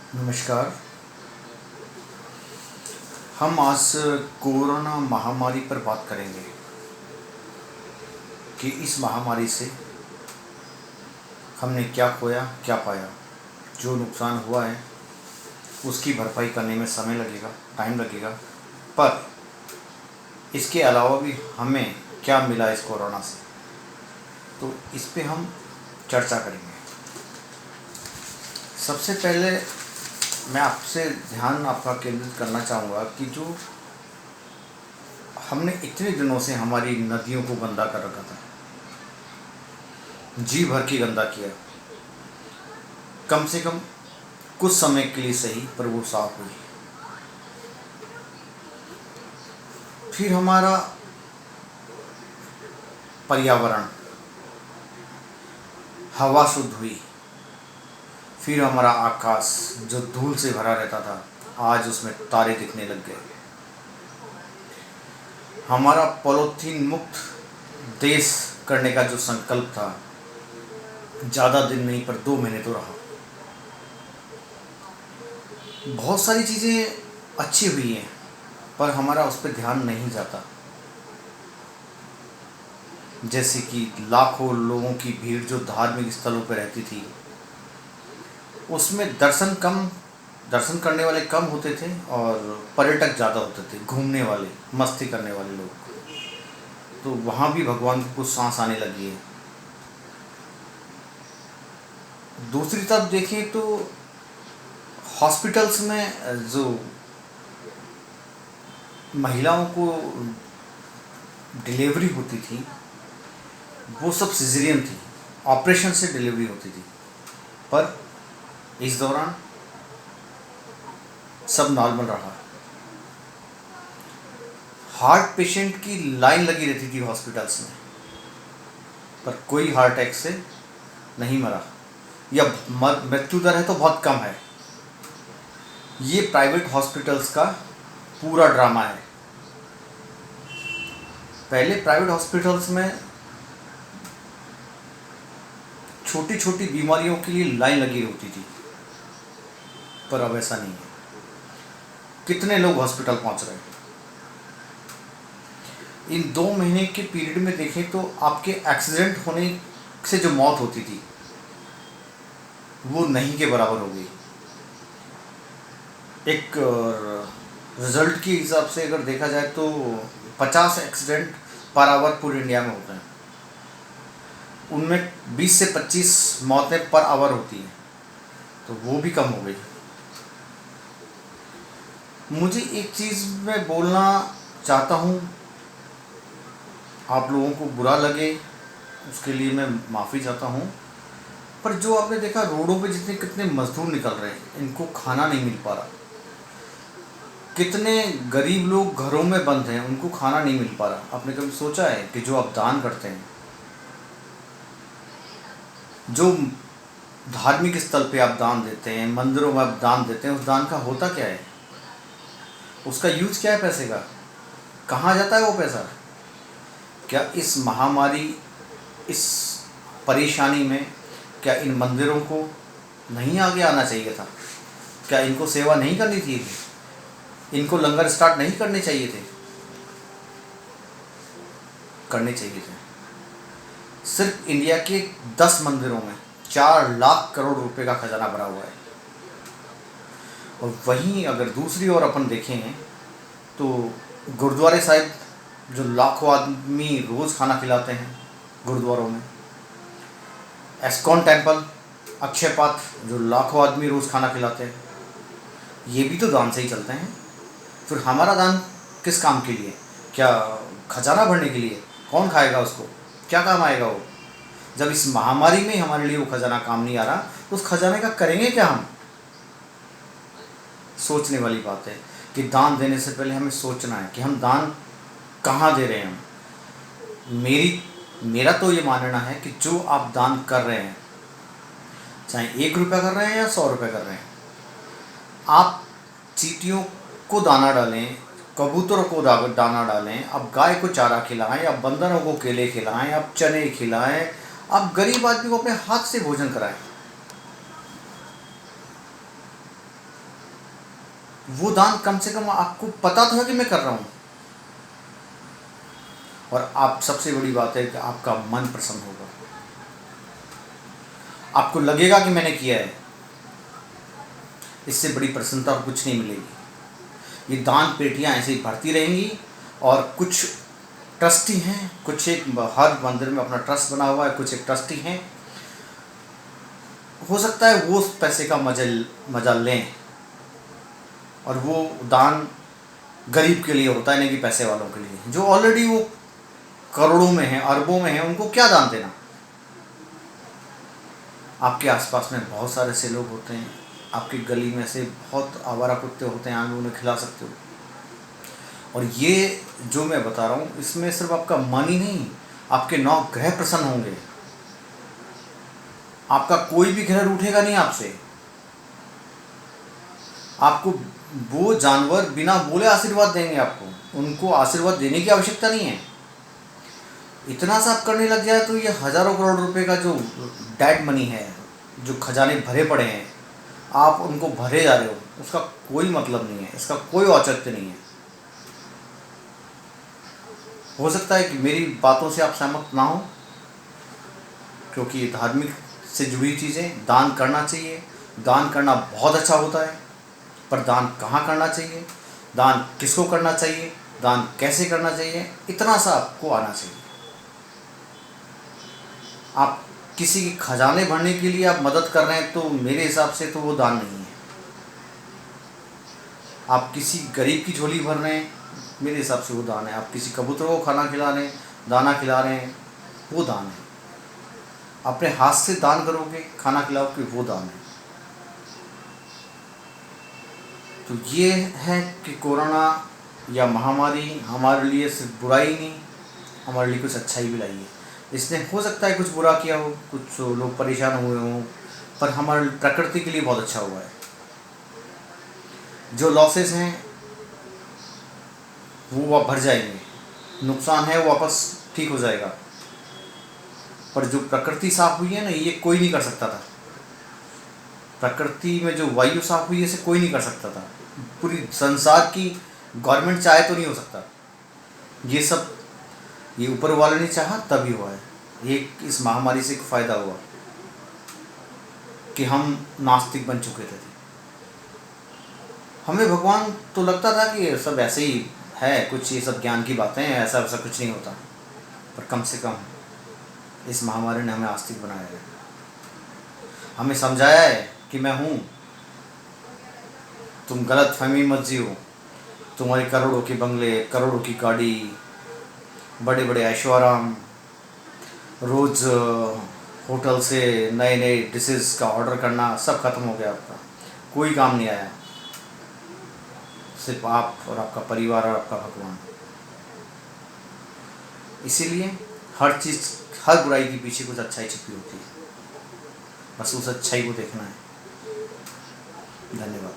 नमस्कार। हम आज कोरोना महामारी पर बात करेंगे कि इस महामारी से हमने क्या खोया, क्या पाया। जो नुकसान हुआ है उसकी भरपाई करने में समय लगेगा, टाइम लगेगा, पर इसके अलावा भी हमें क्या मिला इस कोरोना से, तो इस पे हम चर्चा करेंगे। सबसे पहले मैं आपसे ध्यान आपका केंद्रित करना चाहूँगा कि जो हमने इतने दिनों से हमारी नदियों को गंदा कर रखा था, जी भर के गंदा किया, कम से कम कुछ समय के लिए सही पर वो साफ हुई। फिर हमारा पर्यावरण, हवा शुद्ध हुई। फिर हमारा आकाश जो धूल से भरा रहता था, आज उसमें तारे दिखने लग गए। हमारा पॉलीथीन मुक्त देश करने का जो संकल्प था, ज़्यादा दिन नहीं पर 2 महीने तो रहा। बहुत सारी चीज़ें अच्छी हुई हैं पर हमारा उस पर ध्यान नहीं जाता। जैसे कि लाखों लोगों की भीड़ जो धार्मिक स्थलों पर रहती थी, उसमें दर्शन करने वाले कम होते थे और पर्यटक ज़्यादा होते थे, घूमने वाले, मस्ती करने वाले लोग। तो वहाँ भी भगवान को कुछ सांस आने लगी है। दूसरी तरफ देखें तो हॉस्पिटल्स में जो महिलाओं को डिलीवरी होती थी, वो सब सिजेरियन थी, ऑपरेशन से डिलीवरी होती थी। पर इस दौरान सब नॉर्मल रहा। हार्ट पेशेंट की लाइन लगी रहती थी हॉस्पिटल्स में, पर कोई हार्ट अटैक से नहीं मरा, या मृत्यु दर है तो बहुत कम है। ये प्राइवेट हॉस्पिटल्स का पूरा ड्रामा है। पहले प्राइवेट हॉस्पिटल्स में छोटी छोटी बीमारियों के लिए लाइन लगी होती थी, पर अब ऐसा नहीं है। कितने लोग हॉस्पिटल पहुंच रहे हैं। इन 2 महीने के पीरियड में देखें तो आपके एक्सीडेंट होने से जो मौत होती थी, वो नहीं के बराबर हो गई। एक रिजल्ट के हिसाब से अगर देखा जाए तो 50 एक्सीडेंट पर आवर पूरे इंडिया में होते हैं। उनमें 20 से 25 मौतें पर आवर होती हैं, तो वो भी कम हो गई। मुझे एक चीज़ मैं बोलना चाहता हूँ, आप लोगों को बुरा लगे उसके लिए मैं माफ़ी चाहता हूँ, पर जो आपने देखा रोडों पे जितने कितने मजदूर निकल रहे हैं, इनको खाना नहीं मिल पा रहा। कितने गरीब लोग घरों में बंद हैं, उनको खाना नहीं मिल पा रहा। आपने कभी सोचा है कि जो आप दान करते हैं, जो धार्मिक स्थल पे आप दान देते हैं, मंदिरों में आप दान देते हैं, उस दान का होता क्या है? उसका यूज क्या है पैसे का? कहाँ जाता है वो पैसा? क्या इस महामारी, इस परेशानी में क्या इन मंदिरों को नहीं आगे आना चाहिए था? क्या इनको सेवा नहीं करनी चाहिए थी? इनको लंगर स्टार्ट नहीं करने चाहिए थे? करने चाहिए थे। सिर्फ इंडिया के 10 मंदिरों में 4 लाख करोड़ रुपए का खजाना भरा हुआ है। और वहीं अगर दूसरी ओर अपन देखें तो गुरुद्वारे साहिब जो लाखों आदमी रोज़ खाना खिलाते हैं गुरुद्वारों में, एस्कॉन टेम्पल, अक्षयपात जो लाखों आदमी रोज़ खाना खिलाते हैं, ये भी तो दान से ही चलते हैं। फिर हमारा दान किस काम के लिए? क्या खजाना भरने के लिए? कौन खाएगा उसको? क्या काम आएगा वो? जब इस महामारी में हमारे लिए वो खजाना काम नहीं आ रहा, तो उस खजाने का करेंगे क्या हम? सोचने वाली बात है कि दान देने से पहले हमें सोचना है कि हम दान कहाँ दे रहे हैं। मेरा तो ये मानना है कि जो आप दान कर रहे हैं, चाहे 1 रुपया कर रहे हैं या 100 रुपये कर रहे हैं, आप चींटियों को दाना डालें, कबूतरों को दाना डालें, आप गाय को चारा खिलाएं, आप बंदरों को केले खिलाएं, आप चने खिलाएं, आप गरीब आदमी को अपने हाथ से भोजन कराएं। वो दान कम से कम आपको पता तो है कि मैं कर रहा हूँ, और आप सबसे बड़ी बात है कि आपका मन प्रसन्न होगा, आपको लगेगा कि मैंने किया है। इससे बड़ी प्रसन्नता और कुछ नहीं मिलेगी। ये दान पेटियाँ ऐसे ही भरती रहेंगी, और कुछ ट्रस्टी हैं, कुछ एक हर मंदिर में अपना ट्रस्ट बना हुआ है, कुछ एक ट्रस्टी हैं, हो सकता है वो उस पैसे का मजा लें, और वो दान गरीब के लिए होता है, नहीं कि पैसे वालों के लिए। जो ऑलरेडी वो करोड़ों में हैं, अरबों में हैं, उनको क्या दान देना। आपके आसपास में बहुत सारे ऐसे लोग होते हैं, आपकी गली में से बहुत आवारा कुत्ते होते हैं, आप उन्हें खिला सकते हो। और ये जो मैं बता रहा हूँ, इसमें सिर्फ आपका मन ही नहीं, आपके 9 ग्रह प्रसन्न होंगे। आपका कोई भी ग्रह रूठेगा नहीं आपसे। आपको वो जानवर बिना बोले आशीर्वाद देंगे, आपको उनको आशीर्वाद देने की आवश्यकता नहीं है। इतना सा आप करने लग जाए तो ये हज़ारों करोड़ रुपए का जो डेड मनी है, जो खजाने भरे पड़े हैं, आप उनको भरे जा रहे हो, उसका कोई मतलब नहीं है, इसका कोई औचित्य नहीं है। हो सकता है कि मेरी बातों से आप सहमत ना हो, क्योंकि ये धार्मिक से जुड़ी चीज़ें। दान करना चाहिए, दान करना बहुत अच्छा होता है, पर दान कहाँ करना चाहिए, दान किसको करना चाहिए, दान कैसे करना चाहिए, इतना सा आपको आना चाहिए। आप किसी के खजाने भरने के लिए आप मदद कर रहे हैं, तो मेरे हिसाब से तो वो दान नहीं है। आप किसी गरीब की झोली भर रहे हैं, मेरे हिसाब से वो दान है। आप किसी कबूतर को खाना खिला रहे हैं, दाना खिला रहे हैं, वो दान है। अपने हाथ से दान करोगे, खाना खिलाओगे, वो दान है। तो ये है कि कोरोना या महामारी हमारे लिए सिर्फ बुराई नहीं, हमारे लिए कुछ अच्छाई भी लाई है। इसने हो सकता है कुछ बुरा किया हो, कुछ लोग परेशान हुए हों, पर हमारे प्रकृति के लिए बहुत अच्छा हुआ है। जो लॉसेस हैं वो भर जाएंगे, नुकसान है वो वापस ठीक हो जाएगा, पर जो प्रकृति साफ हुई है ना, ये कोई नहीं कर सकता था। प्रकृति में जो वायु साफ हुई है, इसे कोई नहीं कर सकता था। पूरी संसार की गवर्नमेंट चाहे तो नहीं हो सकता। ये सब ये ऊपर वाले ने चाहा तभी हुआ है। ये इस महामारी से एक फ़ायदा हुआ कि हम नास्तिक बन चुके थे। हमें भगवान तो लगता था कि ये सब ऐसे ही है, कुछ ये सब ज्ञान की बातें हैं, ऐसा वैसा कुछ नहीं होता। पर कम से कम इस महामारी ने हमें आस्तिक बनाया है, हमें समझाया है कि मैं हूँ, तुम गलत फहमी मत जियो। तुम्हारे करोड़ों के बंगले, करोड़ों की गाड़ी, बड़े बड़े ऐशोआराम, रोज़ होटल से नए नए डिशेस का ऑर्डर करना, सब खत्म हो गया। आपका कोई काम नहीं आया, सिर्फ आप और आपका परिवार और आपका भगवान। इसीलिए हर चीज़, हर बुराई के पीछे कुछ अच्छाई छिपी होती है, बस उस अच्छाई को देखना है। धन्यवाद।